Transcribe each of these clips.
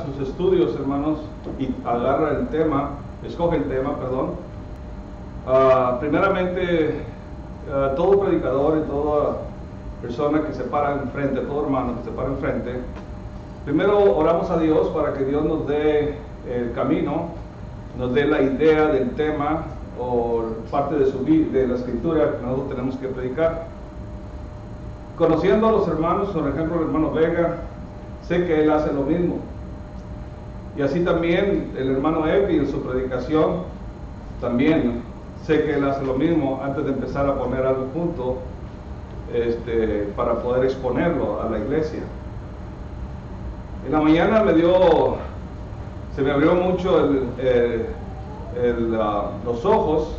sus estudios, hermanos, y agarra el tema, escoge el tema, perdón. Primeramente, todo predicador y toda persona que se para enfrente, todo hermano que se para enfrente, primero oramos a Dios para que Dios nos dé el camino, nos dé la idea del tema o parte de la escritura que nosotros tenemos que predicar. Conociendo a los hermanos, por ejemplo el hermano Vega, sé que él hace lo mismo. Y así también el hermano Epi en su predicación, también sé que él hace lo mismo antes de empezar a poner algo junto para poder exponerlo a la iglesia. En la mañana se me abrió mucho los ojos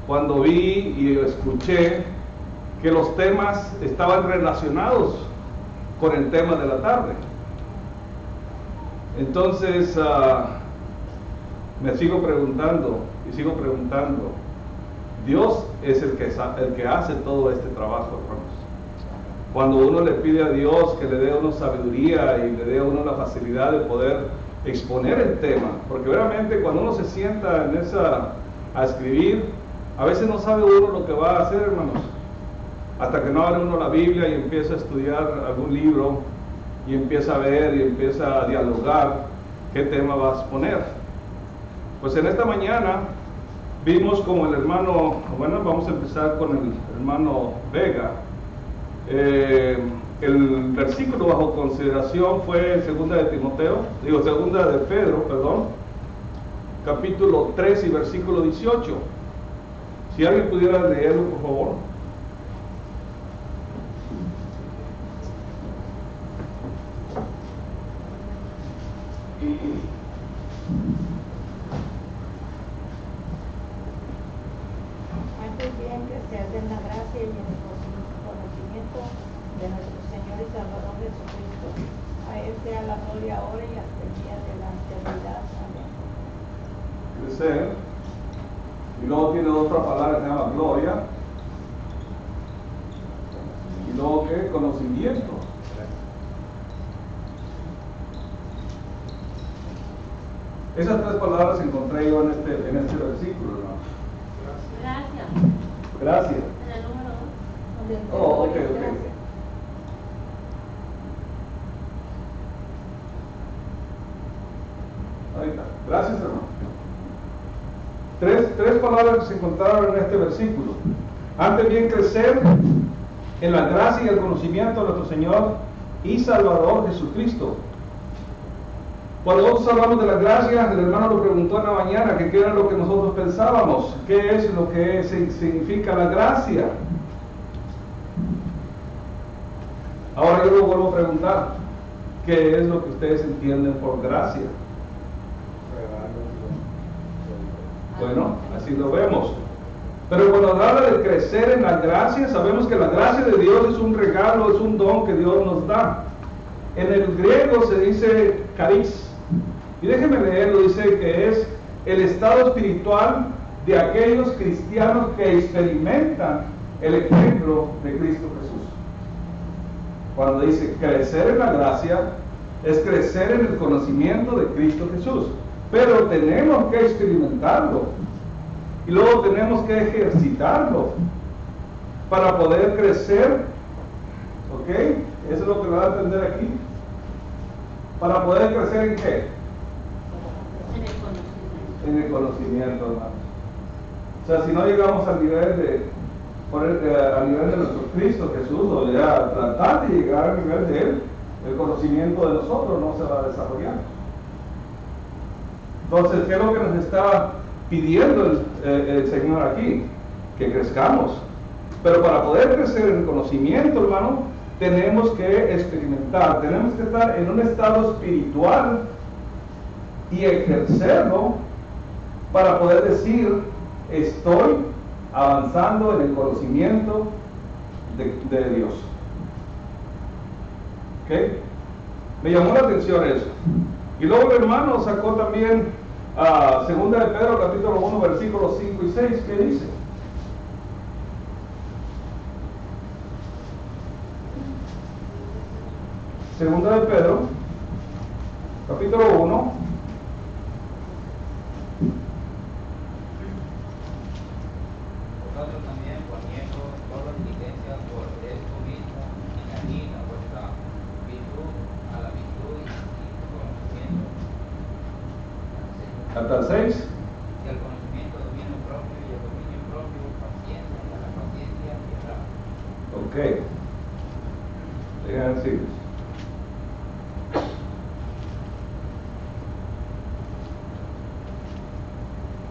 cuando vi y escuché que los temas estaban relacionados con el tema de la tarde. Entonces me sigo preguntando, Dios es el que hace todo este trabajo, hermanos. Cuando uno le pide a Dios que le dé una sabiduría y le dé a uno la facilidad de poder exponer el tema, porque realmente cuando uno se sienta a escribir, a veces no sabe uno lo que va a hacer, hermanos, hasta que no abre uno la Biblia y empieza a estudiar algún libro y empieza a ver y empieza a dialogar qué tema va a exponer. Pues en esta mañana vimos como el hermano, vamos a empezar con el hermano Vega. El versículo bajo consideración fue en segunda de Pedro, capítulo 3 y versículo 18. Si alguien pudiera leerlo, por favor. Antes bien que se den la gracia y el conocimiento de nuestro Señor y Salvador Jesucristo. A Él sea la gloria ahora y hasta el día de la eternidad. Amén. Crecer. Y luego tiene otra palabra que se llama gloria. Y luego ¿qué? Conocimiento. Esas tres palabras encontré yo en este versículo, hermano. Gracias. En el número 2. Oh, ok. Ahí está. Gracias, hermano. Tres palabras que se encontraron en este versículo. Antes bien crecer en la gracia y el conocimiento de nuestro Señor y Salvador Jesucristo. Cuando nosotros hablamos de la gracia, el hermano lo preguntó en la mañana, que qué era lo que nosotros pensábamos, qué es lo que significa la gracia. Ahora yo lo vuelvo a preguntar, ¿qué es lo que ustedes entienden por gracia? Bueno, así lo vemos. Pero cuando habla de crecer en la gracia, sabemos que la gracia de Dios es un regalo, es un don que Dios nos da. En el griego se dice charis. Y déjenme leerlo, dice que es el estado espiritual de aquellos cristianos que experimentan el ejemplo de Cristo Jesús. Cuando dice crecer en la gracia, es crecer en el conocimiento de Cristo Jesús. Pero tenemos que experimentarlo. Y luego tenemos que ejercitarlo para poder crecer. ¿Ok? Eso es lo que me va a entender aquí. Para poder crecer ¿en qué? En el conocimiento, hermanos. O sea, si no llegamos al nivel de nuestro Cristo Jesús, o ya tratar de llegar al nivel de Él, el conocimiento de nosotros no se va a desarrollar. Entonces, ¿qué es lo que nos está pidiendo el Señor aquí? Que crezcamos. Pero para poder crecer en el conocimiento, hermano, tenemos que experimentar, tenemos que estar en un estado espiritual y ejercerlo para poder decir, estoy avanzando en el conocimiento de Dios. ¿Ok? Me llamó la atención eso. Y luego el hermano sacó también segunda de Pedro, capítulo 1, versículos 5 y 6, ¿qué dice? Segunda de Pedro, capítulo 1. Vosotros también, poniendo toda diligencia por esto mismo, añadid a vuestra virtud, a la virtud y conocimiento. Hasta el 6. Y al conocimiento dominio propio, y al dominio propio paciencia, y a la paciencia piedad. Ok. Dejan así.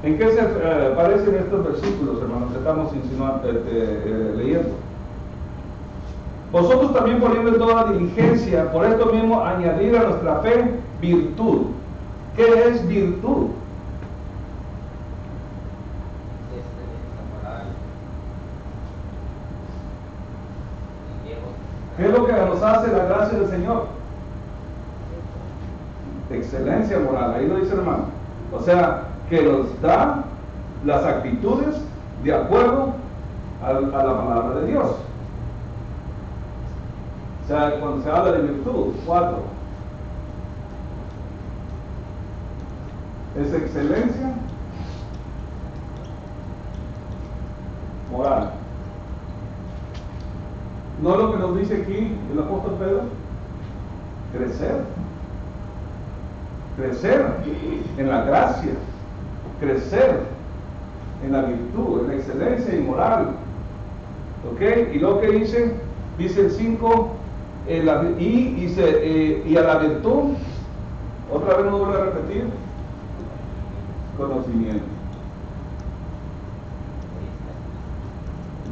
¿En qué se aparecen estos versículos, hermanos, que estamos leyendo? Vosotros también poniendo toda diligencia, por esto mismo añadir a nuestra fe virtud. ¿Qué es virtud? Excelencia moral. Y Diego. ¿Qué es lo que nos hace la gracia del Señor? Excelencia moral, ahí lo dice el hermano. O sea, que nos da las actitudes de acuerdo a la palabra de Dios. O sea, cuando se habla de virtud, 4, es excelencia moral. ¿No es lo que nos dice aquí el apóstol Pedro? Crecer en la gracia, crecer en la virtud, en la excelencia y moral. ¿Ok? Y lo que dice el 5, y a la virtud, otra vez no voy a repetir, conocimiento.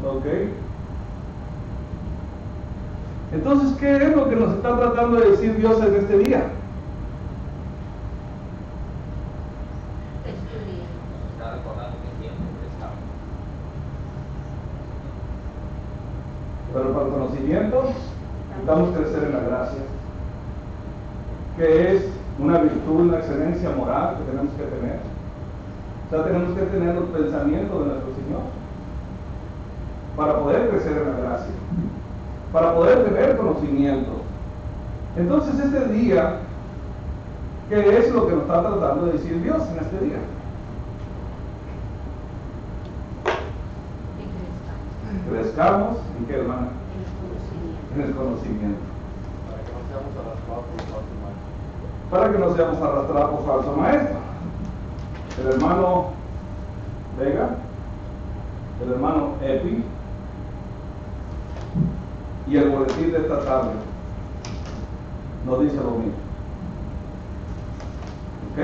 ¿Ok? Entonces, ¿qué es lo que nos está tratando de decir Dios en este día? Está recordando que siempre estamos. Pero para el conocimiento necesitamos crecer en la gracia, que es una virtud, una excelencia moral que tenemos que tener. O sea, tenemos que tener los pensamientos de nuestro Señor para poder crecer en la gracia, para poder tener conocimiento. Entonces, este día, ¿qué es lo que nos está tratando de decir Dios en este día? Crezcamos en qué, hermana? En el conocimiento. Para que no seamos arrastrados por falso maestro. El hermano Vega, el hermano Epi y el boletín de esta tarde nos dice lo mismo. ¿Ok?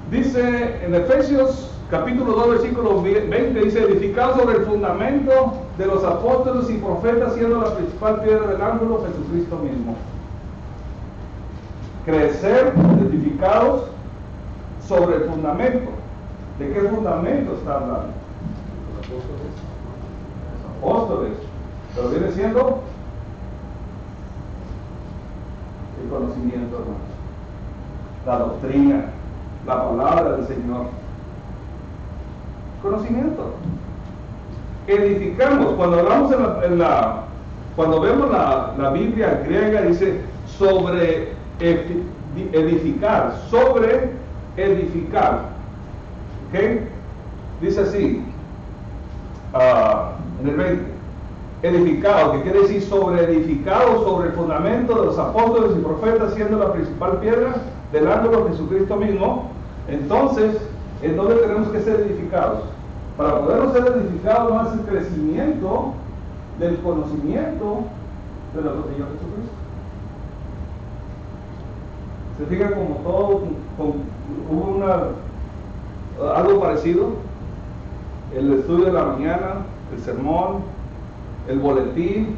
Dice en Efesios capítulo 2, versículo 20, dice: edificado sobre el fundamento de los apóstoles y profetas, siendo la principal piedra del ángulo Jesucristo mismo. Crecer edificados sobre el fundamento. ¿De qué fundamento está hablando? Los apóstoles. Pero viene siendo el conocimiento, hermanos. La doctrina, la palabra del Señor. Conocimiento. Edificamos. Cuando hablamos cuando vemos la Biblia griega, dice sobre edificar, sobre edificar. ¿Ok? Dice así en el 20: edificado, que quiere decir sobre edificado sobre el fundamento de los apóstoles y profetas, siendo la principal piedra del ángulo Jesucristo mismo. Entonces, ¿en dónde tenemos que ser edificados? Para poder ser edificados no es el crecimiento del conocimiento de nuestro Señor Jesucristo. Se fija como todo, hubo algo parecido: el estudio de la mañana, el sermón, el boletín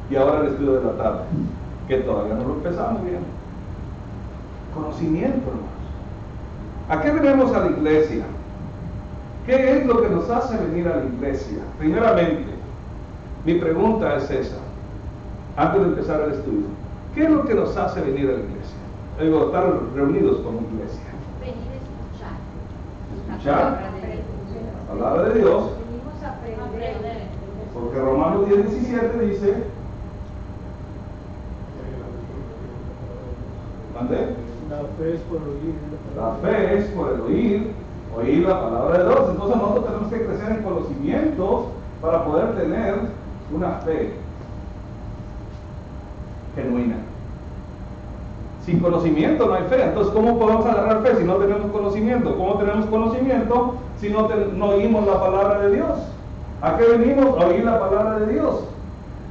y ahora el estudio de la tarde, que todavía no lo empezamos bien. Conocimiento, hermanos. ¿A qué venimos a la iglesia? ¿Qué es lo que nos hace venir a la iglesia? Primeramente, mi pregunta es esa, antes de empezar el estudio: ¿qué es lo que nos hace venir a la iglesia? Estar reunidos como iglesia. Venir a Escuchar la palabra de Dios. Venimos a aprender. Porque Romanos 10:17 dice: ¿Mande? La fe es por oír. La fe es por el oír la palabra de Dios. Entonces nosotros tenemos que crecer en conocimientos para poder tener una fe genuina. Sin conocimiento no hay fe. Entonces, ¿cómo podemos agarrar fe si no tenemos conocimiento? ¿Cómo tenemos conocimiento si no oímos la palabra de Dios? ¿A qué venimos? A oír la palabra de Dios.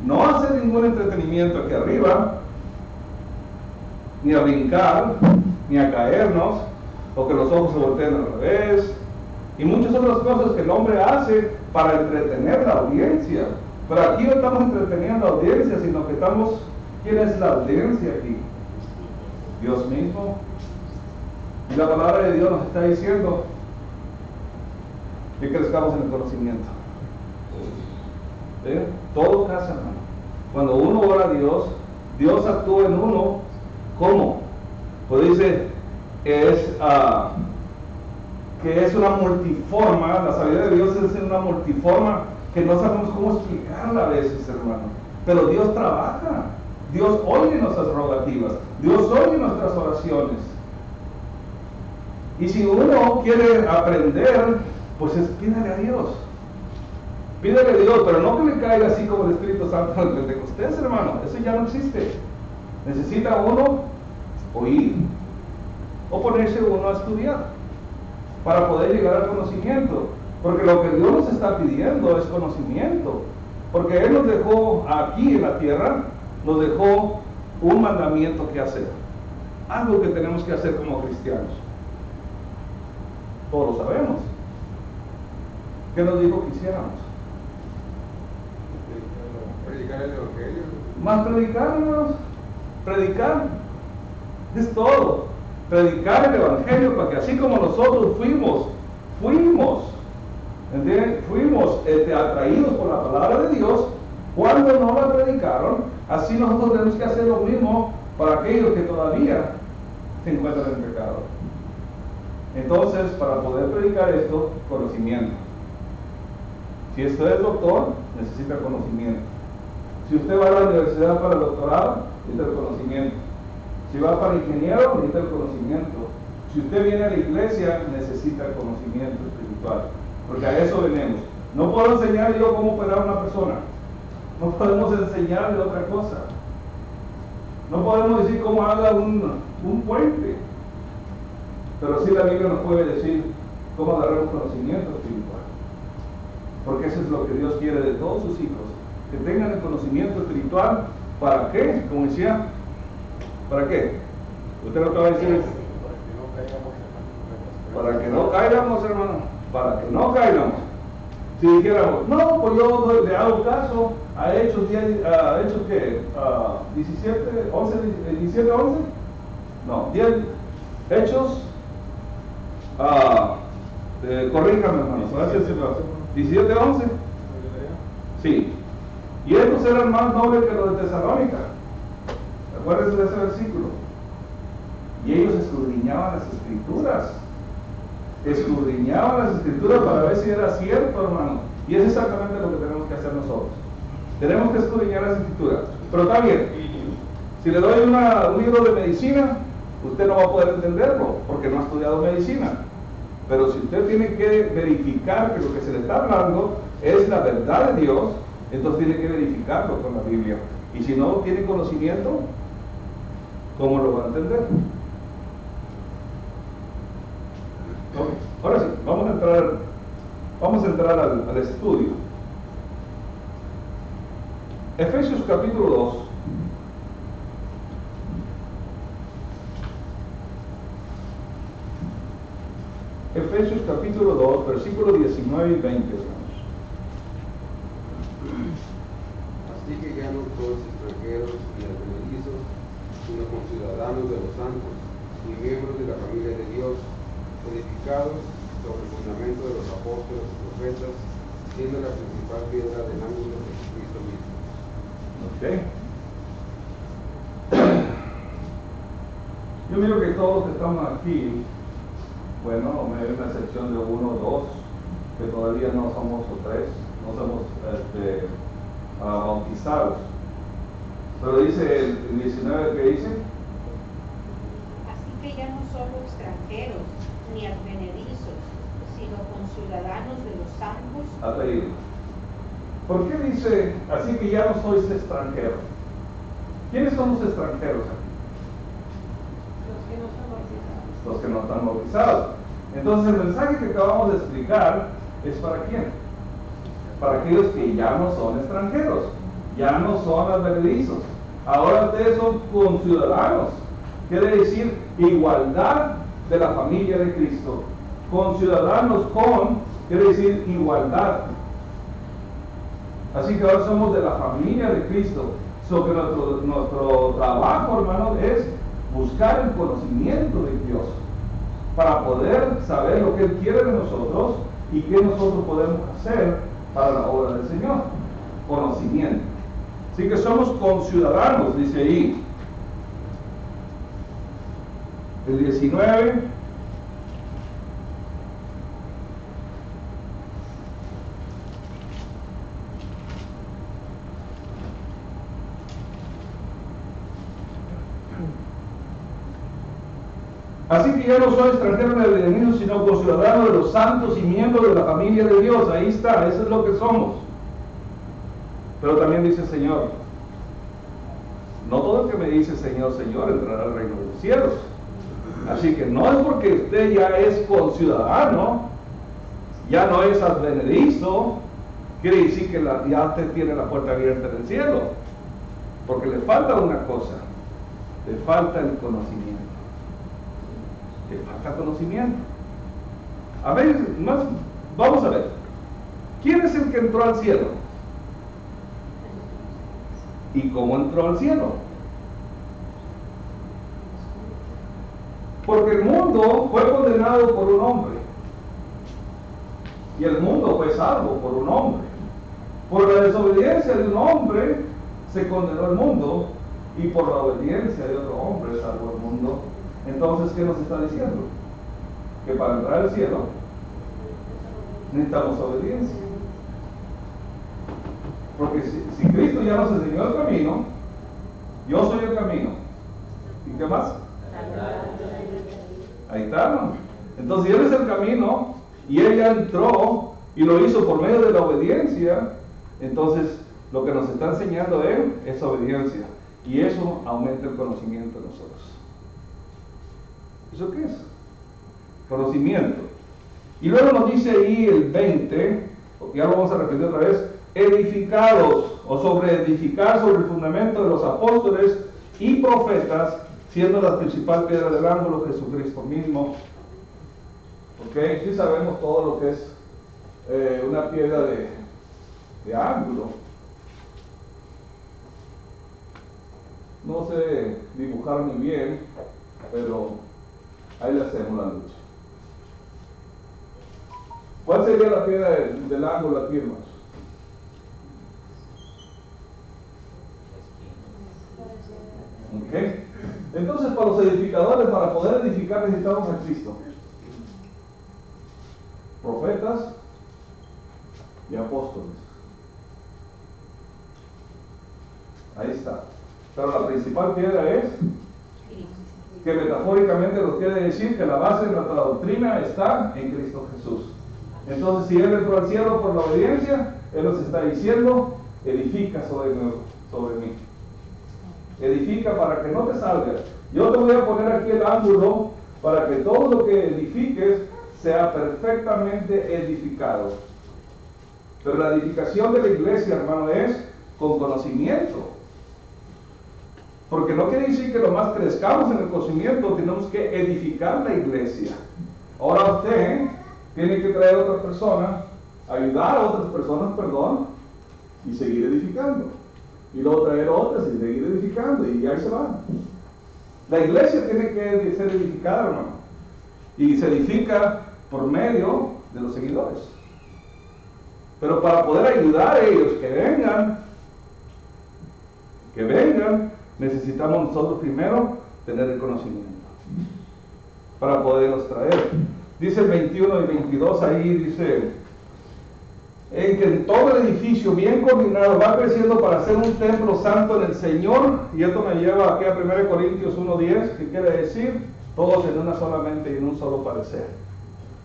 No a hacer ningún entretenimiento aquí arriba, ni a brincar, ni a caernos, o que los ojos se volteen al revés, y muchas otras cosas que el hombre hace para entretener la audiencia. Pero aquí no estamos entreteniendo la audiencia, sino que estamos... ¿Quién es la audiencia aquí? Dios mismo. Y la palabra de Dios nos está diciendo que crezcamos en el conocimiento. ¿Sí? Todo casa, hermano. Cuando uno ora a Dios, Dios actúa en uno. ¿Cómo? Pues dice que es una multiforma. La sabiduría de Dios es una multiforma que no sabemos cómo explicarla a veces, hermano. Pero Dios trabaja. Dios oye nuestras rogativas, Dios oye nuestras oraciones. Y si uno quiere aprender, pues pídale a Dios. Pídale a Dios, pero no que le caiga así como el Espíritu Santo al Pentecostés, hermano. Eso ya no existe. Necesita uno oír o ponerse uno a estudiar para poder llegar al conocimiento. Porque lo que Dios nos está pidiendo es conocimiento. Porque Él nos dejó aquí en la tierra, nos dejó un mandamiento que hacer, algo que tenemos que hacer como cristianos. Todos lo sabemos. ¿Qué nos dijo que hiciéramos? Predicar el Evangelio. Más predicar, hermanos. Predicar es todo. Predicar el Evangelio para que así como nosotros fuimos ¿entienden? Fuimos atraídos por la palabra de Dios. Cuando no la predicaron, así nosotros tenemos que hacer lo mismo para aquellos que todavía se encuentran en pecado. Entonces, para poder predicar esto, conocimiento. Si usted es doctor, necesita conocimiento. Si usted va a la universidad para el doctorado, necesita el conocimiento. Si va para ingeniero, necesita el conocimiento. Si usted viene a la iglesia, necesita el conocimiento espiritual. Porque a eso venimos. No puedo enseñar yo cómo operar a una persona. No podemos enseñarle otra cosa. No podemos decir cómo haga un puente. Pero sí la Biblia nos puede decir cómo agarrar un conocimiento espiritual. Porque eso es lo que Dios quiere de todos sus hijos. Que tengan el conocimiento espiritual. ¿Para qué? Como decía, ¿para qué? Usted lo acaba de decir. Para que no caigamos, hermano. Para que no caigamos. Si dijéramos, no, pues yo le hago caso a Hechos 10, a Hechos ¿qué? 17, 11, 17, 11. No, 10 Hechos. Corríjame, hermano. 17, 11. Sí. Y estos eran más nobles que los de Tesalónica. Acuérdense de ese versículo. Y ellos escudriñaban las escrituras. Escudriñaban las escrituras para ver si era cierto, hermano. Y es exactamente lo que tenemos que hacer nosotros. Tenemos que escudriñar las escrituras. Pero está bien. Si le doy un libro de medicina, usted no va a poder entenderlo porque no ha estudiado medicina. Pero si usted tiene que verificar que lo que se le está hablando es la verdad de Dios, entonces tiene que verificarlo con la Biblia. Y si no tiene conocimiento, ¿cómo lo va a entender? Okay. Ahora sí, vamos a entrar al estudio. Efesios capítulo 2. Efesios capítulo 2, versículos 19 y 20, hermanos. Así que ya no sois extranjeros ni advenedizos, sino conciudadanos de los santos y miembros de la familia de Dios, edificados sobre el fundamento de los apóstoles y profetas, siendo la principal piedra del ángulo de Jesucristo mismo. Okay. Yo miro que todos los que estamos aquí, bueno, me hay una excepción de uno o dos, que todavía no somos, o tres, no somos bautizados. Pero dice el 19, ¿qué dice? que ya no somos extranjeros ni advenedizos, sino conciudadanos de los santos. Has leído. ¿Por qué dice así que ya no sois extranjeros? ¿Quiénes son los extranjeros aquí? Los que no están bautizados. Entonces el mensaje que acabamos de explicar es para quién? Para aquellos que ya no son extranjeros, ya no son advenedizos. Ahora ustedes son conciudadanos. Quiere decir igualdad de la familia de Cristo. Conciudadanos con, quiere decir igualdad. Así que ahora somos de la familia de Cristo. So que nuestro trabajo, hermanos, es buscar el conocimiento de Dios para poder saber lo que Él quiere de nosotros y qué nosotros podemos hacer para la obra del Señor. Conocimiento. Así que somos conciudadanos, dice ahí. El 19. Así que ya no soy extranjero ni advenedizo, sino conciudadano de los santos y miembro de la familia de Dios. Ahí está, eso es lo que somos. Pero también dice el Señor, no todo el que me dice Señor, Señor entrará al reino de los cielos. Así que no es porque usted ya es conciudadano, ya no es advenedizo, quiere decir que ya usted tiene la puerta abierta del cielo. Porque le falta una cosa, le falta el conocimiento. Le falta conocimiento. A ver, vamos a ver. ¿Quién es el que entró al cielo? ¿Y cómo entró al cielo? Porque el mundo fue condenado por un hombre. Y el mundo fue salvo por un hombre. Por la desobediencia de un hombre se condenó el mundo, y por la obediencia de otro hombre salvó el mundo. Entonces, ¿qué nos está diciendo? Que para entrar al cielo necesitamos obediencia. Porque si Cristo ya nos enseñó el camino, yo soy el camino. ¿Y qué más? Ahí está, ¿no? Entonces, Él es el camino y Él ya entró y lo hizo por medio de la obediencia. Entonces, lo que nos está enseñando Él es obediencia. Y eso aumenta el conocimiento de nosotros. ¿Eso qué es? Conocimiento. Y luego nos dice ahí el 20, ya lo vamos a repetir otra vez, edificados o sobre edificar sobre el fundamento de los apóstoles y profetas, siendo la principal piedra del ángulo Jesucristo mismo. Ok, sí sabemos todo lo que es una piedra de ángulo. No sé dibujar muy bien, pero ahí le hacemos la lucha. ¿Cuál sería la piedra del ángulo aquí, hermanos? Ok. Entonces, para los edificadores, para poder edificar, necesitamos a Cristo. Profetas y apóstoles. Ahí está. Pero la principal piedra es que metafóricamente nos quiere decir que la base de nuestra doctrina está en Cristo Jesús. Entonces, si Él entró al cielo por la obediencia, Él nos está diciendo, edifica sobre mí. Edifica para que no te salgas. Yo te voy a poner aquí el ángulo para que todo lo que edifiques sea perfectamente edificado. Pero la edificación de la iglesia, hermano, es con conocimiento. Porque no quiere decir que lo más crezcamos en el conocimiento, tenemos que edificar la iglesia. Ahora usted tiene que traer a otras personas, ayudar a otras personas, y seguir edificando. Y luego traer otras y seguir edificando, y ahí se va. La iglesia tiene que ser edificada, hermano. Y se edifica por medio de los seguidores. Pero para poder ayudar a ellos que vengan, necesitamos nosotros primero tener el conocimiento para poderlos traer. Dice el 21 y 22 ahí, dice, en que en todo el edificio bien coordinado va creciendo para ser un templo santo en el Señor. Y esto me lleva aquí a 1 Corintios 1:10, que quiere decir todos en una sola mente y en un solo parecer.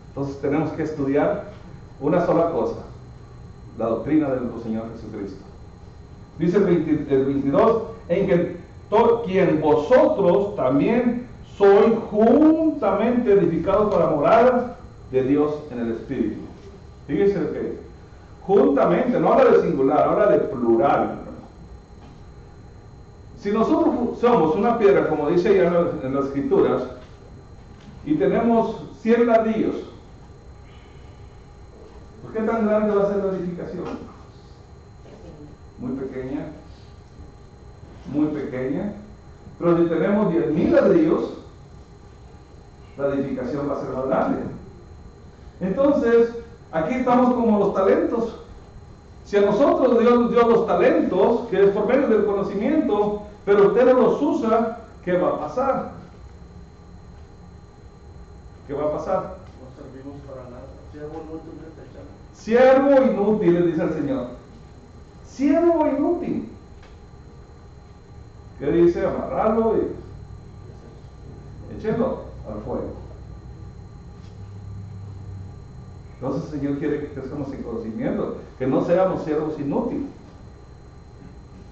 Entonces tenemos que estudiar una sola cosa, la doctrina de nuestro Señor Jesucristo. Dice el 22, en que quien vosotros también sois juntamente edificados para morada de Dios en el Espíritu. Fíjense que juntamente, no habla de singular, habla de plural. Si nosotros somos una piedra, como dice ya en las Escrituras, y tenemos 100 ladrillos, ¿por qué tan grande va a ser la edificación? Muy pequeña. Muy pequeña. Pero si tenemos 10,000 ladrillos, la edificación va a ser más grande. Entonces, aquí estamos como los talentos. Si a nosotros Dios nos dio los talentos, que es por medio del conocimiento, pero usted no los usa, ¿qué va a pasar? ¿Qué va a pasar? No servimos para nada. Siervo inútil, siervo inútil, le dice el Señor. Siervo inútil. ¿Qué dice? Amarrarlo y échenlo al fuego. Entonces el Señor quiere que crezcamos en conocimiento, que no seamos siervos inútiles,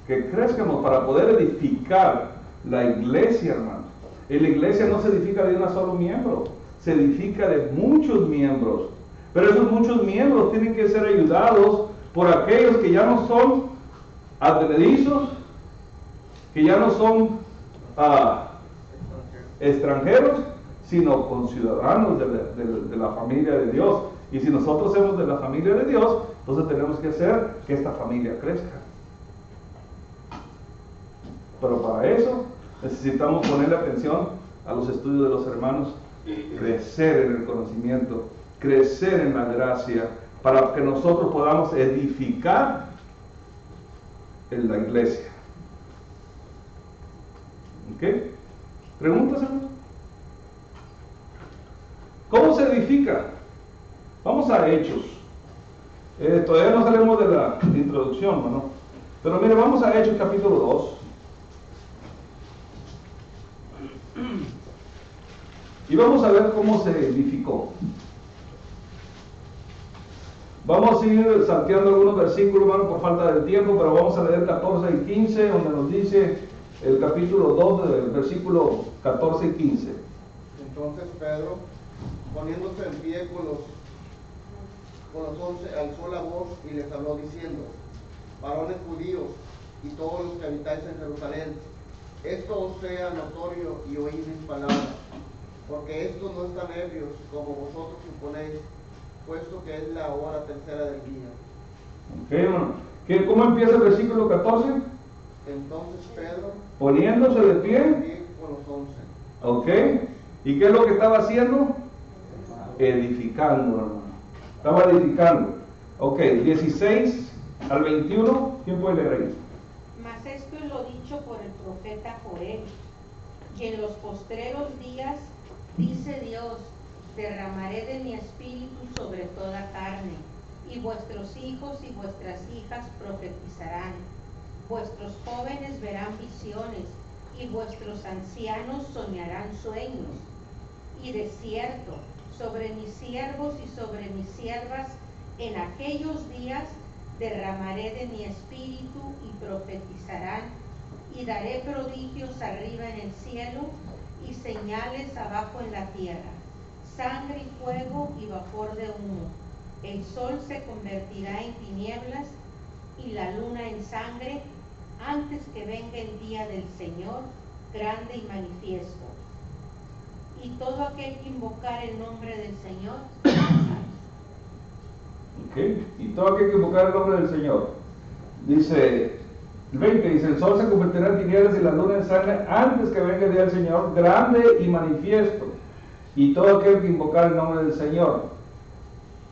que crezcamos para poder edificar la iglesia, hermano. Y la iglesia no se edifica de un solo miembro, se edifica de muchos miembros, pero esos muchos miembros tienen que ser ayudados por aquellos que ya no son advenedizos, que ya no son extranjeros, sino conciudadanos de la familia de Dios. Y si nosotros somos de la familia de Dios, entonces tenemos que hacer que esta familia crezca. Pero para eso necesitamos ponerle atención a los estudios de los hermanos, crecer en el conocimiento, crecer en la gracia, para que nosotros podamos edificar en la iglesia. ¿Ok? ¿Preguntas, hermanos? ¿Cómo se edifica? Vamos a Hechos. Todavía no salimos de la introducción, ¿no? Pero mire, vamos a Hechos capítulo 2. Y vamos a ver cómo se edificó. Vamos a ir salteando algunos versículos, hermano, por falta de tiempo, pero vamos a leer 14 y 15, donde nos dice el capítulo 2, del versículo 14 y 15. Entonces Pedro, poniéndose en pie con los 11, alzó la voz y les habló diciendo: varones judíos y todos los que habitáis en Jerusalén, esto os sea notorio y oíd mis palabras, porque estos no están ebrios como vosotros suponéis, puesto que es la hora tercera del día. Ok, hermano. ¿Cómo empieza el versículo 14? Entonces Pedro, poniéndose de pie con los 11. Ok. ¿Y qué es lo que estaba haciendo? Edificando, hermano. Estaba edificando. Ok, 16 al 21. ¿Quién puede leer ahí? Mas esto es lo dicho por el profeta Joel. Y en los postreros días, dice Dios, derramaré de mi espíritu sobre toda carne, y vuestros hijos y vuestras hijas profetizarán, vuestros jóvenes verán visiones, y vuestros ancianos soñarán sueños. Y de cierto, sobre mis siervos y sobre mis siervas, en aquellos días derramaré de mi espíritu y profetizarán, y daré prodigios arriba en el cielo y señales abajo en la tierra, sangre y fuego y vapor de humo. El sol se convertirá en tinieblas y la luna en sangre, antes que venga el día del Señor, grande y manifiesto. Y todo aquel que invocar el nombre del Señor será salvo. Ok. Y todo aquel que invocar el nombre del Señor. Dice el 20, dice: el sol se convertirá en tinieblas y la luna en sangre, antes que venga el día del Señor, grande y manifiesto. Y todo aquel que invocar el nombre del Señor.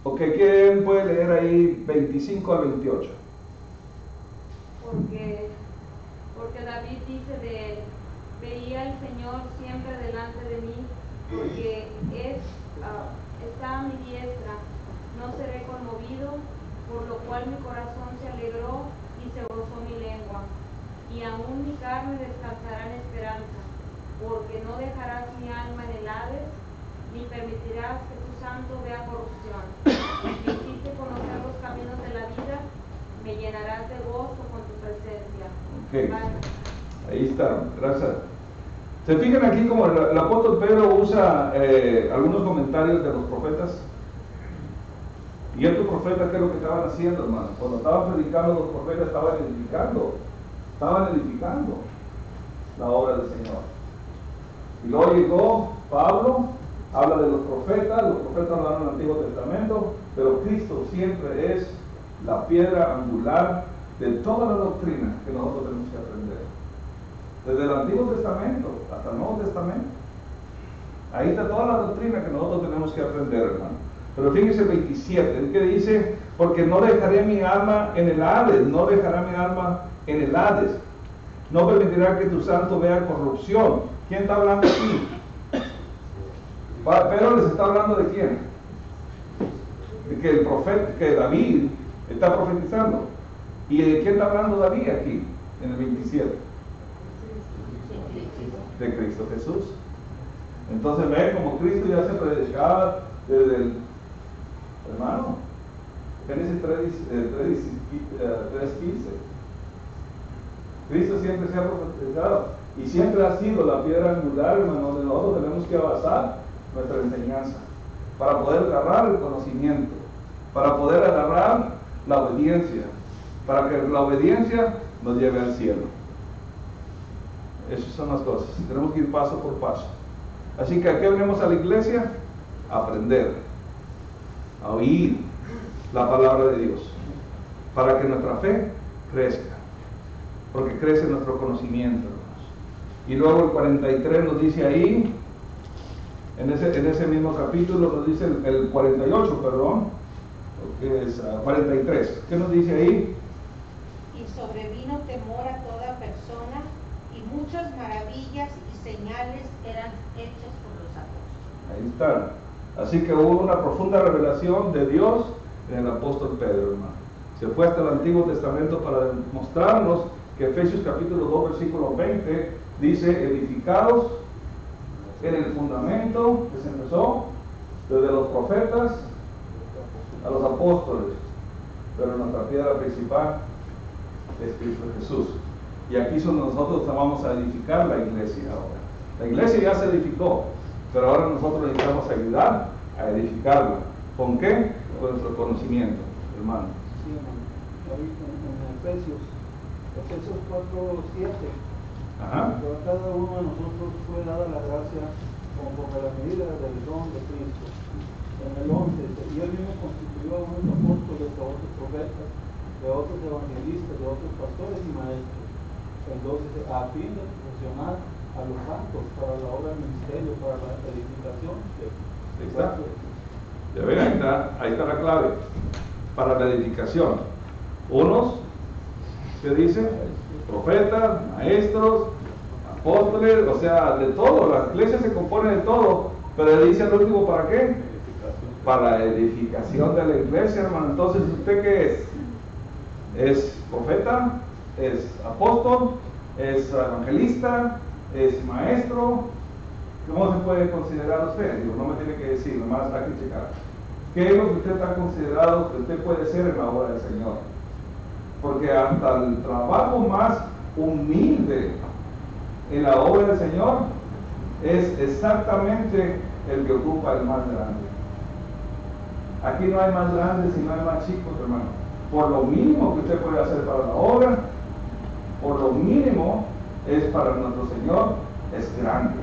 Ok, ¿quién puede leer ahí 25 al 28? Porque David dice de él: veía al Señor siempre delante de mí, porque está a mi diestra, no seré conmovido, por lo cual mi corazón se alegró y se gozó mi lengua, y aún mi carne descansará en esperanza, porque no dejarás mi alma en el permitirás que tu santo vea corrupción. Me hiciste conocer los caminos de la vida, me llenarás de gozo con tu presencia. Ok. Bye. Ahí está, gracias. Se fijan aquí como el apóstol Pedro usa algunos comentarios de los profetas. Y estos profetas, ¿qué es lo que estaban haciendo, hermano? Cuando estaban predicando, los profetas estaban edificando la obra del Señor. Y luego llegó Pablo, habla de los profetas hablaron del Antiguo Testamento, pero Cristo siempre es la piedra angular de toda la doctrina que nosotros tenemos que aprender. Desde el Antiguo Testamento hasta el Nuevo Testamento. Ahí está toda la doctrina que nosotros tenemos que aprender, hermano. Pero fíjense el 27, que dice, porque no dejaré mi alma en el Hades, no dejará mi alma en el Hades. No permitirá que tu santo vea corrupción. ¿Quién está hablando aquí? Pedro les está hablando de quién? De que el profeta, que David está profetizando. ¿Y de quién está hablando David aquí, en el 27? De Cristo Jesús. Entonces ven como Cristo ya se predicaba desde el hermano Génesis 3:15. Cristo siempre se ha profetizado y siempre ha sido la piedra angular, hermano, donde nosotros tenemos que basar nuestra enseñanza para poder agarrar el conocimiento, para poder agarrar la obediencia, para que la obediencia nos lleve al cielo. Esas son las cosas. Tenemos que ir paso por paso. Así que aquí venimos a la iglesia a aprender, a oír la palabra de Dios, para que nuestra fe crezca, porque crece nuestro conocimiento, hermanos. Y luego el 43 nos dice ahí, en ese mismo capítulo nos dice el 48, perdón, que es 43. ¿Qué nos dice ahí? Y sobrevino temor a toda persona, y muchas maravillas y señales eran hechas por los apóstoles. Ahí están. Así que hubo una profunda revelación de Dios en el apóstol Pedro, hermano. Se fue hasta el Antiguo Testamento para mostrarnos que Efesios capítulo 2, versículo 20 dice, edificados en el fundamento que se empezó desde los profetas a los apóstoles, pero nuestra piedra principal es Cristo Jesús. Y aquí nosotros vamos a edificar la iglesia ahora. La iglesia ya se edificó, pero ahora nosotros necesitamos ayudar a edificarla. ¿Con qué? Con nuestro conocimiento, hermano. Sí, hermano. Ahorita en Efesios 4:7. Ajá. Pero a cada uno de nosotros fue dada la gracia conforme a la medida del don de Cristo. En el 11, y él mismo constituyó a unos apóstoles, a otros profetas, de otros evangelistas, de otros pastores y maestros. Entonces, a fin de perfeccionar a los santos para la obra del ministerio, para la edificación. Ahí está. Ya ven, ahí está la clave. Para la edificación. Unos, ¿qué dice? Profetas, maestros, apóstoles, o sea, de todo. La iglesia se compone de todo. Pero dice al último, ¿para qué? Para la edificación de la iglesia, hermano. Entonces, ¿usted qué es? ¿Es profeta? ¿Es apóstol? ¿Es evangelista? ¿Es maestro? ¿Cómo se puede considerar usted? Digo, no me tiene que decir, nomás hay que checar. ¿Qué es lo que usted está considerado que usted puede ser en la obra del Señor? Porque hasta el trabajo más humilde en la obra del Señor es exactamente el que ocupa el más grande. Aquí no hay más grandes y no hay más chicos, hermano. Por lo mínimo que usted puede hacer para la obra, por lo mínimo es para nuestro Señor, es grande.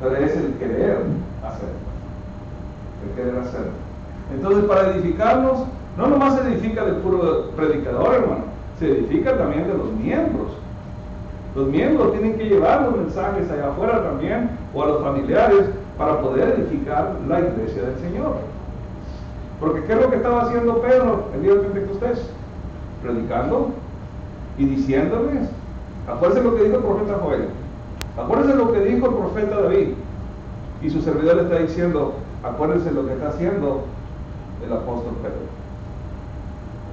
Pero es el querer hacerlo. El querer hacerlo. Entonces, para edificarnos, no nomás se edifica del puro predicador, hermano, se edifica también de los miembros. Los miembros tienen que llevar los mensajes allá afuera también, o a los familiares, para poder edificar la iglesia del Señor. Porque ¿qué es lo que estaba haciendo Pedro el día de Pentecostés? Predicando y diciéndoles. Acuérdense lo que dijo el profeta Joel. Acuérdense lo que dijo el profeta David. Y su servidor le está diciendo, acuérdense lo que está haciendo el apóstol Pedro.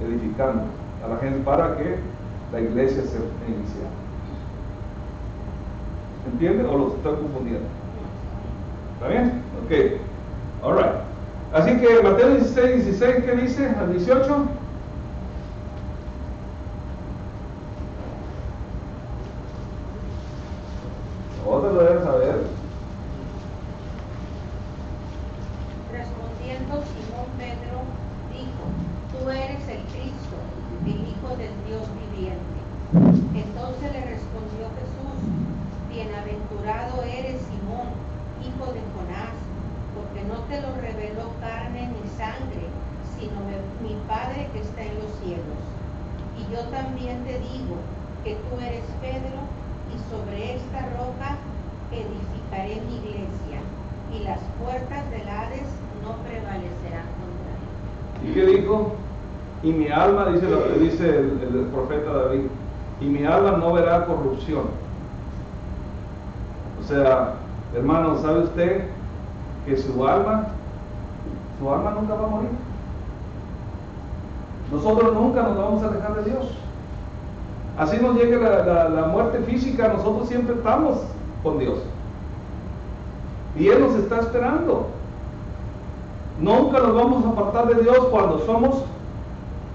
Edificando a la gente para que la iglesia se inicie. ¿Entiende o los estoy confundiendo? ¿Está bien? Ok. Alright. Así que Mateo 16, ¿qué dice? Al 18. Vos lo deben saber. Respondiendo Simón Pedro, dijo: Tú eres el Cristo, el Hijo del Dios viviente. Entonces le respondió Jesús: Bienaventurado eres, Simón, hijo de Jonás, porque no te lo reveló carne ni sangre, sino mi Padre que está en los cielos. Y yo también te digo que tú eres Pedro, y sobre esta roca edificaré mi iglesia, y las puertas del Hades no prevalecerán contra ella. ¿Y qué dijo? Y mi alma, dice el profeta David, y mi alma no verá corrupción. O sea, hermano, ¿sabe usted que su alma nunca va a morir? Nosotros nunca nos vamos a alejar de Dios. Así nos llegue la muerte física, nosotros siempre estamos con Dios. Y Él nos está esperando. Nunca nos vamos a apartar de Dios cuando somos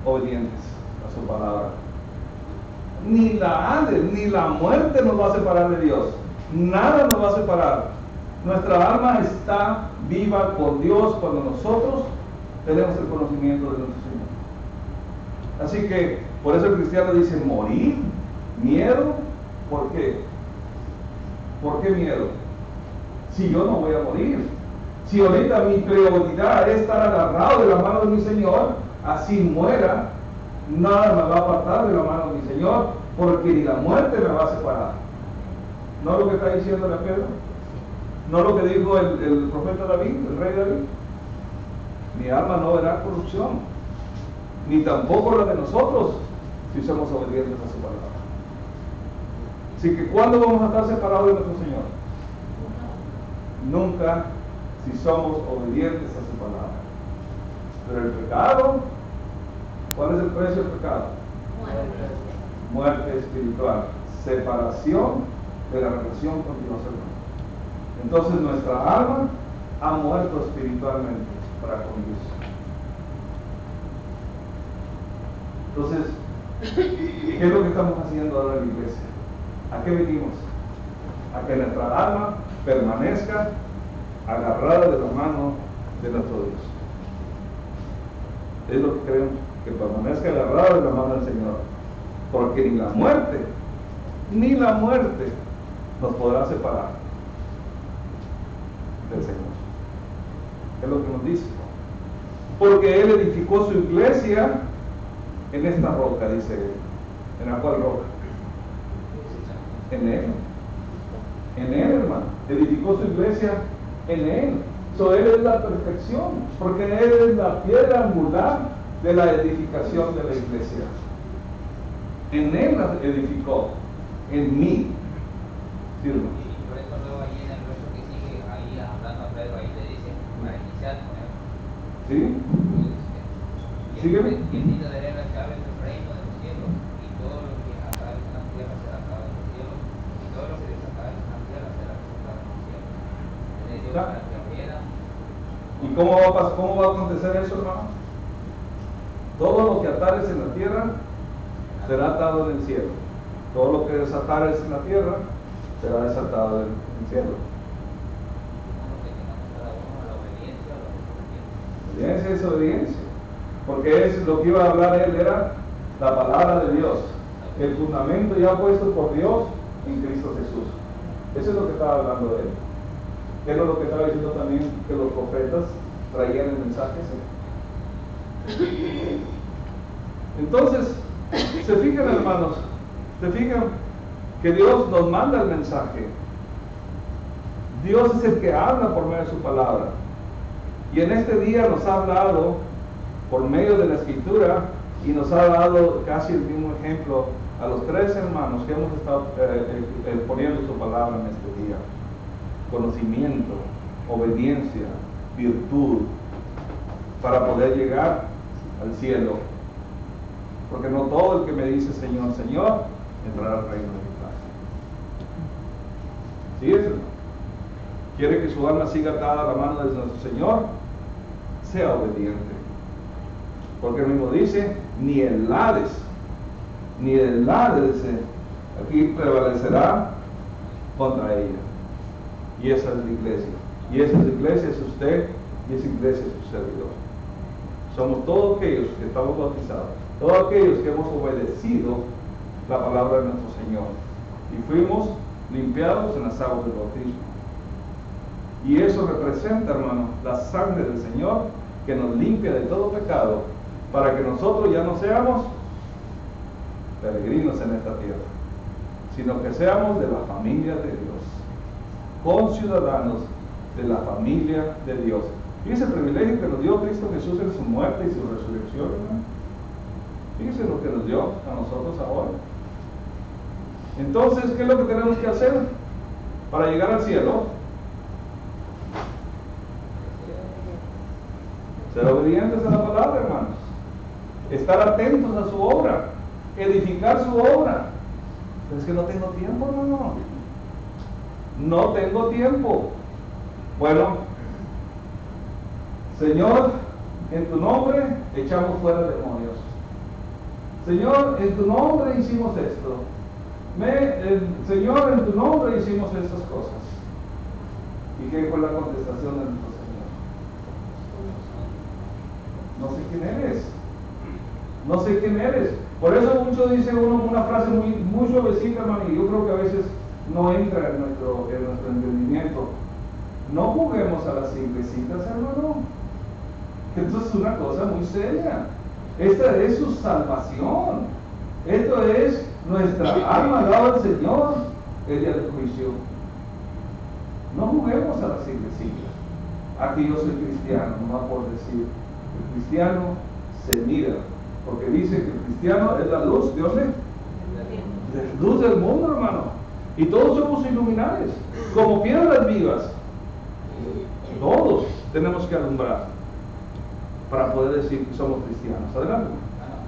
obedientes a su palabra. Ni la Hades, ni la muerte nos va a separar de Dios. Nada nos va a separar. Nuestra alma está viva con Dios cuando nosotros tenemos el conocimiento de nuestro Señor. Así que, por eso el cristiano dice, morir, miedo. ¿Por qué? ¿Por qué miedo? Si yo no voy a morir. Si ahorita mi prioridad es estar agarrado de la mano de mi Señor, así muera, nada me va a apartar de la mano de mi Señor, porque ni la muerte me va a separar. ¿No es lo que está diciendo la Pedro? ¿No es lo que dijo el profeta David, el rey David? Mi alma no verá corrupción, ni tampoco la de nosotros, si somos obedientes a su palabra. Así que, ¿cuándo vamos a estar separados de nuestro Señor? Nunca, si somos obedientes a su palabra. Pero el pecado, ¿cuál es el precio del pecado? Muerte espiritual, separación de la relación con Dios, hermano. Entonces nuestra alma ha muerto espiritualmente para con Dios. Entonces, ¿qué es lo que estamos haciendo ahora en la iglesia? ¿A qué venimos? A que nuestra alma permanezca agarrada de la mano de nuestro Dios. Es lo que queremos, que permanezca agarrada de la mano del Señor, porque ni la muerte nos podrá separar del Señor. Es lo que nos dice, porque Él edificó su iglesia en esta roca, dice Él. ¿En la cual roca? En Él, hermano. Edificó su iglesia en Él. Él es la perfección, porque Él es la piedra angular de la edificación de la iglesia. En Él la edificó, en mí. ¿Sí, hermano? Y por eso luego ahí en el verso que sigue, ahí hablando a Pedro, ahí le dice, para iniciar con él. ¿Sí? Sígueme. Y el niño daré las llaves del reino de los cielos, y todo lo que atares en la tierra será atado en los cielos, y todo lo que desatares en la tierra será desatado en los cielos. Le dio para que abriera. ¿Y cómo va a acontecer eso, hermano? Todo lo que atares en la tierra será atado en el cielo. Todo lo que desatares en la tierra será desatado en el cielo. Obediencia es obediencia. Porque es lo que iba a hablar él, era la palabra de Dios. El fundamento ya puesto por Dios en Cristo Jesús. Eso es lo que estaba hablando de él. Eso es lo que estaba diciendo también, que los profetas traían el mensaje. Entonces, se fijan, hermanos, se fijan que Dios nos manda el mensaje. Dios es el que habla por medio de su palabra. Y en este día nos ha hablado por medio de la Escritura y nos ha dado casi el mismo ejemplo a los tres hermanos que hemos estado poniendo su palabra en este día. Conocimiento, obediencia, virtud, para poder llegar al cielo. Porque no todo el que me dice Señor, Señor, entrará al reino de mi Padre. ¿Sí es? quiere que su alma siga atada a la mano de nuestro Señor, sea obediente. Porque el mismo dice, ni el Hades, aquí prevalecerá contra ella. Y esa es la iglesia. Y esa iglesia es usted, y esa iglesia es su servidor. Somos todos aquellos que estamos bautizados, todos aquellos que hemos obedecido la palabra de nuestro Señor. Y fuimos limpiados en las aguas del bautismo. Y eso representa, hermano, la sangre del Señor que nos limpia de todo pecado, para que nosotros ya no seamos peregrinos en esta tierra, sino que seamos de la familia de Dios, conciudadanos de la familia de Dios. Fíjese el privilegio que nos dio Cristo Jesús en su muerte y su resurrección, hermano. Fíjese lo que nos dio a nosotros ahora. Entonces, ¿qué es lo que tenemos que hacer para llegar al cielo? Ser obedientes a la palabra, hermanos. Estar atentos a su obra, edificar su obra. Pero es que no tengo tiempo, hermano. No tengo tiempo. Bueno, Señor, en tu nombre echamos fuera demonios. Señor, en tu nombre hicimos esto. Señor, en tu nombre hicimos estas cosas. ¿Y qué fue la contestación de nuestro Señor? No sé quién eres. No sé quién eres. Por eso mucho dice uno una frase muy suavecita, hermano, y yo creo que a veces no entra en nuestro entendimiento. No juguemos a las simplecitas, hermano. Esto es una cosa muy seria. Esta es su salvación. Esto es nuestra alma al lado del Señor el día del juicio. No juguemos a las simplecitas. Aquí yo soy cristiano, no por decir. El cristiano se mira, porque dice que el cristiano es la luz, Dios es la luz del mundo, hermano. Y todos somos iluminados, como piedras vivas. Todos tenemos que alumbrar para poder decir que somos cristianos. Adelante.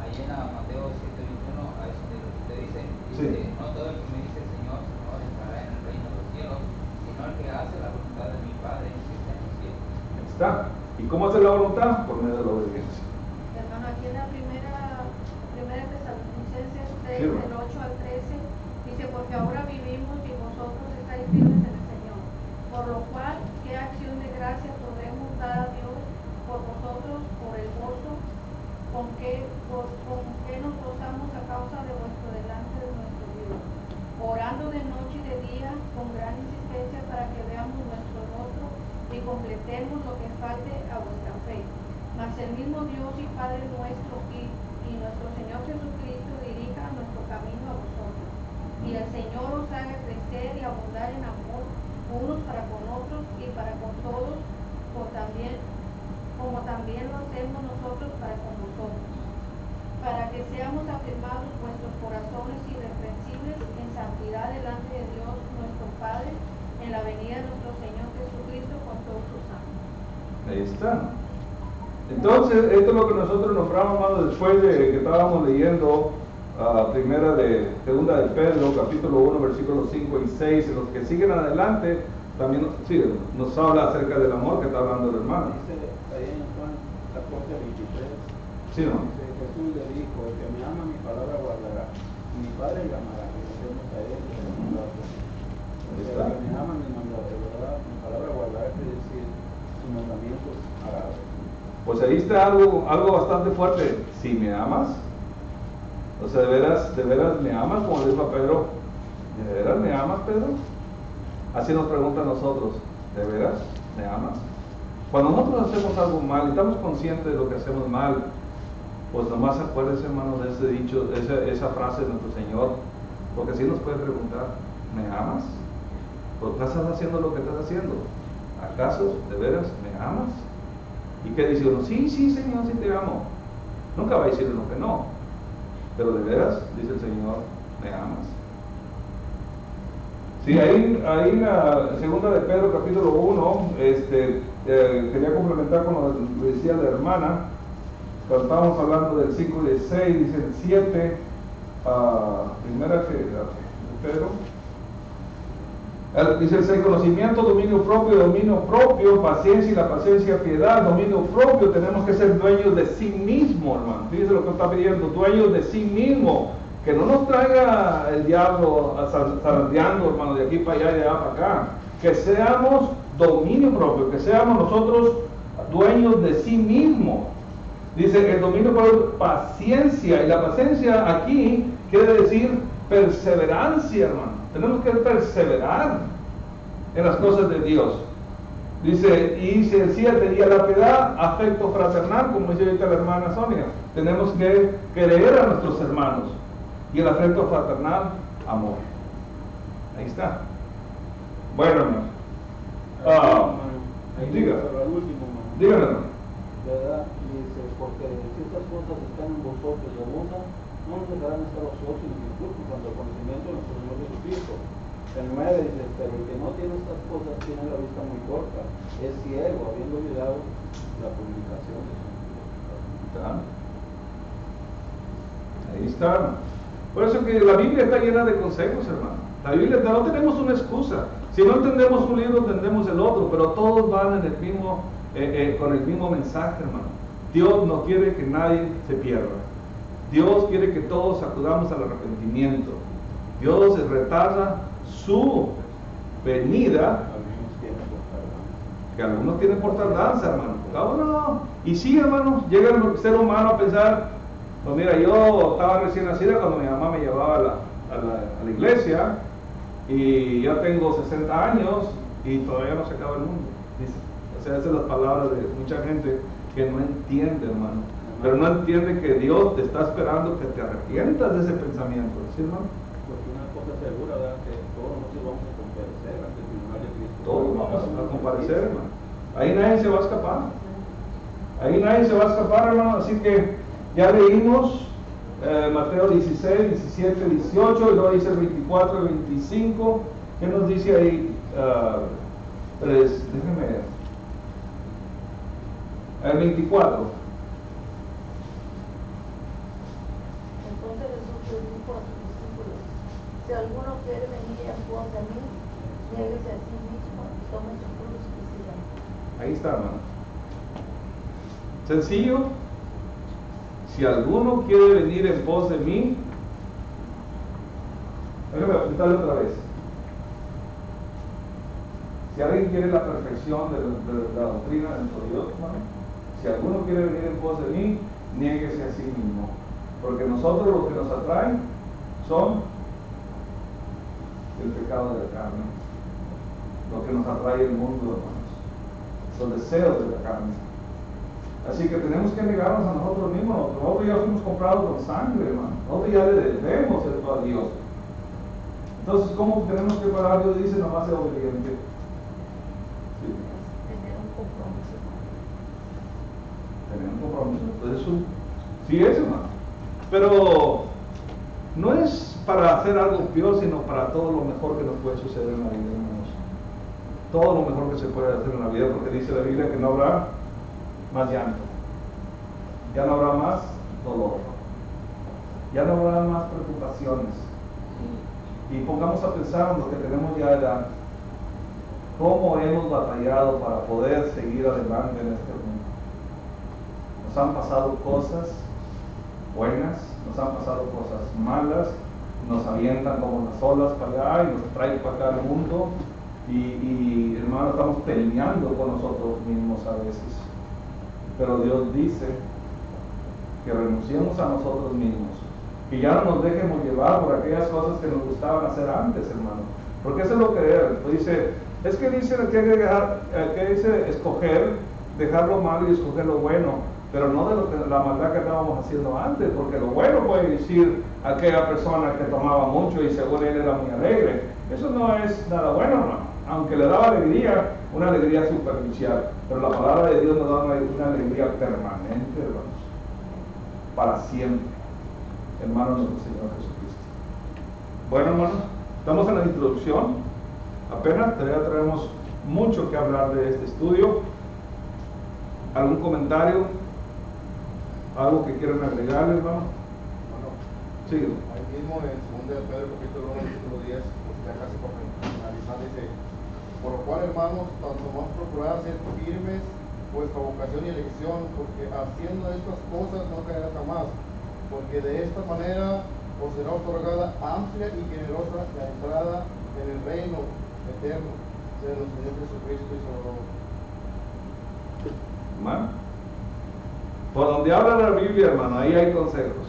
Ahí en Mateo 7:21, a eso de lo que usted dice, Sí. no todo el que me dice Señor, Señor, entrará en el reino de los cielos, sino el que hace la voluntad de mi Padre que está en los cielos. Ahí está. ¿Y cómo hacer la voluntad? Por medio de la obediencia. Hermano, aquí en la primera Tesalonicenses 6, Sí, del 8 al 13, dice, porque ahora vivimos y vosotros estáis firmes en el Señor. Por lo cual, ¿qué acción de gracia podremos dar a Dios por vosotros, por el gozo con que nos gozamos a causa de vuestro delante de nuestro Dios? Orando de noche y de día con gran insistencia para que veamos nuestro rostro y completemos lo que falte a vuestra fe. Mas el mismo Dios y Padre nuestro y nuestro Señor Jesucristo dirija nuestro camino a vosotros. Y el Señor os haga crecer y abundar en amor unos para con otros y para con todos, como también lo hacemos nosotros para con vosotros, para que seamos afirmados vuestros corazones irreprensibles en santidad delante de Dios nuestro Padre, en la venida de nuestro Señor Jesucristo con todos sus ángeles. Ahí está. Entonces, esto es lo que nosotros nombramos, hermano, después de que estábamos leyendo segunda de Pedro, capítulo 1, versículos 5 y 6, y los que siguen adelante, también nos habla acerca del amor que está hablando el hermano. Dice ahí en Juan 14:23. Sí, ¿no? Dice, Jesús le dijo, el que me ama mi palabra guardará, y mi Padre le amará, que conocemos a él y a nosotros. O sea, el que me ama mi mandato, ¿verdad? Mi palabra guardará, quiere decir, sus mandamientos hará. Pues ahí está algo bastante fuerte. Si me amas, o sea, de veras me amas, como le dijo a Pedro, ¿de veras me amas, Pedro? Así nos pregunta a nosotros, ¿de veras me amas? Cuando nosotros hacemos algo mal y estamos conscientes de lo que hacemos mal, pues nomás acuérdense, hermano, de ese dicho, esa frase de nuestro Señor, porque así nos puede preguntar, ¿me amas? ¿Por qué estás haciendo lo que estás haciendo? ¿Acaso de veras me amas? ¿Y qué dice uno? Sí, Señor, sí te amo. Nunca va a decir uno que no. Pero de veras, dice el Señor, ¿me amas? Sí, ahí en la segunda de Pedro, capítulo 1, quería complementar con lo que decía la hermana, cuando estábamos hablando del 5 y del 6, dice el 7, primera de Pedro, Dice el 6, conocimiento, dominio propio, paciencia y la paciencia, piedad, dominio propio. Tenemos que ser dueños de sí mismo, hermano. Fíjese lo que está pidiendo, dueños de sí mismo. Que no nos traiga el diablo zarandeando, hermano, de aquí para allá y de allá para acá. Que seamos dominio propio, que seamos nosotros dueños de sí mismo. Dice el dominio propio, paciencia. Y la paciencia aquí quiere decir perseverancia, hermano. Tenemos que perseverar en las cosas de Dios. Dice, y dice el 7, y a la piedad, afecto fraternal, como dice ahorita la hermana Sonia. Tenemos que querer a nuestros hermanos. Y el afecto fraternal, amor. Ahí está. Bueno, hermano. Diga. Pero al último, hermano. Dígame, hermano. ¿Verdad? Dice, porque si estas cosas están en vosotros y abundan, no nos dejarán estar ociosos ni incultos cuanto al conocimiento de nuestro Señor Jesucristo. El 9 dice, pero el que no tiene estas cosas tiene la vista muy corta, es ciego, habiendo olvidado la publicación de su vida. Ahí está. Por eso que la Biblia está llena de consejos, hermano. La Biblia no tenemos una excusa. Si no entendemos un libro, entendemos el otro, pero todos van en el mismo, con el mismo mensaje, hermano. Dios no quiere que nadie se pierda. Dios quiere que todos acudamos al arrepentimiento. Dios retarda su venida, que algunos tienen por tardanza, hermano. No. Y sí, hermano, llega el ser humano a pensar, pues mira, yo estaba recién nacida cuando mi mamá me llevaba a la iglesia, y ya tengo 60 años y todavía no se acaba el mundo. Dice. O sea, esas son las palabras de mucha gente que no entiende, hermano. Pero no entiende que Dios te está esperando que te arrepientas de ese pensamiento. ¿Sí, hermano? Porque una cosa segura, ¿verdad? Que todos nosotros vamos a comparecer ante el tribunal de Cristo. Todos vamos a comparecer, hermano. Ahí nadie se va a escapar. Ahí nadie se va a escapar, hermano. Así que ya leímos Mateo 16, 17, 18, y luego dice el 24 y 25. ¿Qué nos dice ahí? Pues, déjenme ver. El 24. Entonces Jesús le dijo a sus discípulos, si alguno quiere venir en pos de mí, niéguese a sí mismo y tome su cruz y sígame. Ahí está, hermano. Sencillo. Si alguno quiere venir en pos de mí, déjame apuntarlo otra vez. Si alguien quiere la perfección de la doctrina de nuestro Dios, hermano, si alguno quiere venir en pos de mí, niéguese a sí mismo. Porque nosotros lo que nos atrae son el pecado de la carne. Lo que nos atrae el mundo, hermanos. Los deseos de la carne. Así que tenemos que negarnos a nosotros mismos. Nosotros ya fuimos comprados con sangre, hermano. Nosotros ya le debemos esto a Dios. Entonces, ¿cómo tenemos que parar? Dios dice, nomás sea obediente. ¿Sí? Tener un compromiso. Tener un compromiso. Entonces, sí es, hermano. Pero no es para hacer algo peor, sino para todo lo mejor que nos puede suceder en la vida, hermanos. Todo lo mejor que se puede hacer en la vida, porque dice la Biblia que no habrá más llanto, ya no habrá más dolor, ya no habrá más preocupaciones. Y pongamos a pensar en lo que tenemos ya de edad, cómo hemos batallado para poder seguir adelante en este mundo. Nos han pasado cosas buenas, nos han pasado cosas malas, nos avientan como las olas para allá y nos traen para acá al mundo, y hermano, estamos peleando con nosotros mismos a veces. Pero Dios dice que renunciemos a nosotros mismos, que ya no nos dejemos llevar por aquellas cosas que nos gustaban hacer antes, hermano. Porque eso es lo que dice, es que dice que dice escoger, dejar lo malo y escoger lo bueno, pero no de la maldad que estábamos haciendo antes, porque lo bueno puede decir aquella persona que tomaba mucho y según él era muy alegre. Eso no es nada bueno, hermano. Aunque le daba alegría, una alegría superficial, pero la palabra de Dios nos da una alegría permanente, hermanos, para siempre, hermanos de nuestro Señor Jesucristo. Bueno, hermanos, estamos en la introducción, apenas todavía traemos mucho que hablar de este estudio. ¿Algún comentario? ¿Algo que quieran agregar, hermano? Bueno, Sí. ahí mismo en 2 de Pedro capítulo 1 versículo 10, ya casi por finalizar, dice: por lo cual, hermanos, tanto más procurad ser firmes vuestra vocación y elección, porque haciendo estas cosas no caerás jamás, porque de esta manera os será otorgada amplia y generosa la entrada en el reino eterno de nuestro Señor Jesucristo y Salvador. Hermano, por donde habla la Biblia, hermano, ahí hay consejos.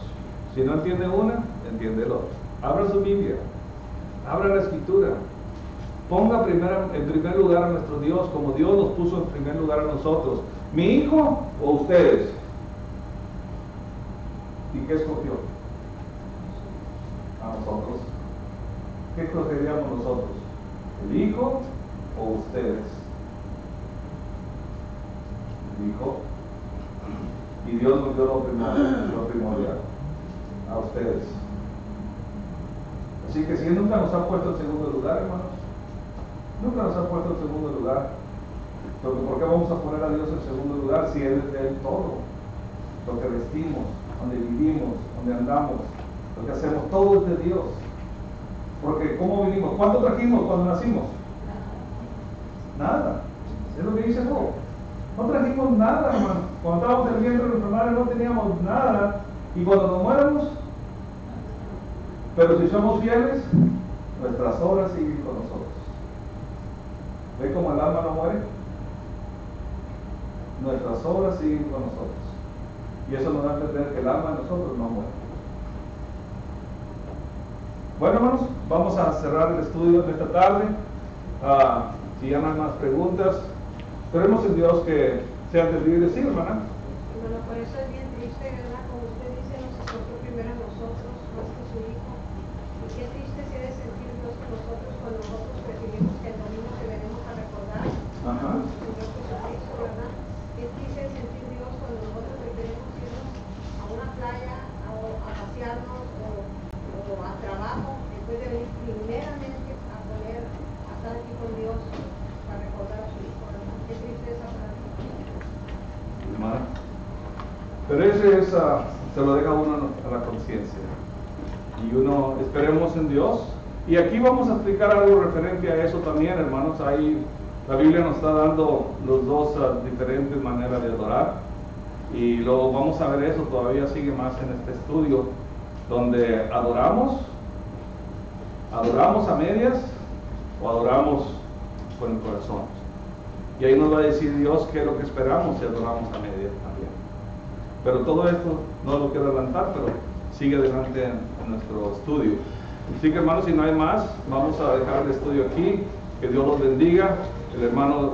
Si no entiende una, entiende el otro. Abra su Biblia, abra la Escritura, ponga en primer lugar a nuestro Dios, como Dios nos puso en primer lugar a nosotros. ¿Mi hijo o ustedes? ¿Y qué escogió? A nosotros. ¿Qué escogeríamos nosotros? ¿El hijo o ustedes? El hijo. Y Dios nos dio lo primordial a ustedes. Así que si Él nunca nos ha puesto en segundo lugar, hermanos, nunca nos ha puesto en segundo lugar. Porque ¿por qué vamos a poner a Dios en segundo lugar si Él es de Él todo? Lo que vestimos, donde vivimos, donde andamos, lo que hacemos, todo es de Dios. Porque ¿cómo vinimos? ¿Cuánto trajimos cuando nacimos? Nada. Es lo que dice Job. No trajimos nada, hermano. Cuando estábamos en el vientre de nuestra madre no teníamos nada. Y cuando nos muéramos, pero si somos fieles, nuestras obras siguen con nosotros. ¿Ve cómo el alma no muere? Nuestras obras siguen con nosotros. Y eso nos da a entender que el alma de nosotros no muere. Bueno, hermanos, vamos a cerrar el estudio de esta tarde. Si ya no hay más preguntas, esperemos en Dios que sea entendido y decir, hermana. Bueno, por eso es bien triste, ¿verdad? Como usted dice, nos escogió primero a nosotros, más que su hijo. Y qué triste se debe sentir Dios con nosotros cuando nosotros preferimos que el domingo que venimos a recordar Ajá. a Señor Jesucristo, ¿verdad? Qué triste es sentir Dios cuando nosotros preferimos irnos a una playa a pasearnos o a trabajo, después de venir primeramente a poner a estar aquí con Dios para recordar a su hijo, ¿verdad? Qué tristeza para mí. Hermana. Pero ese es, se lo deja uno a la conciencia. Y uno, esperemos en Dios. Y aquí vamos a explicar algo referente a eso también, hermanos. Ahí la Biblia nos está dando los dos diferentes maneras de adorar. Y luego vamos a ver eso, todavía sigue más en este estudio, donde adoramos a medias o adoramos con el corazón. Y ahí nos va a decir Dios qué es lo que esperamos si adoramos a medias también. Pero todo esto no lo quiero adelantar, pero sigue adelante en nuestro estudio. Así que, hermanos, si no hay más, vamos a dejar el estudio aquí. Que Dios los bendiga. El hermano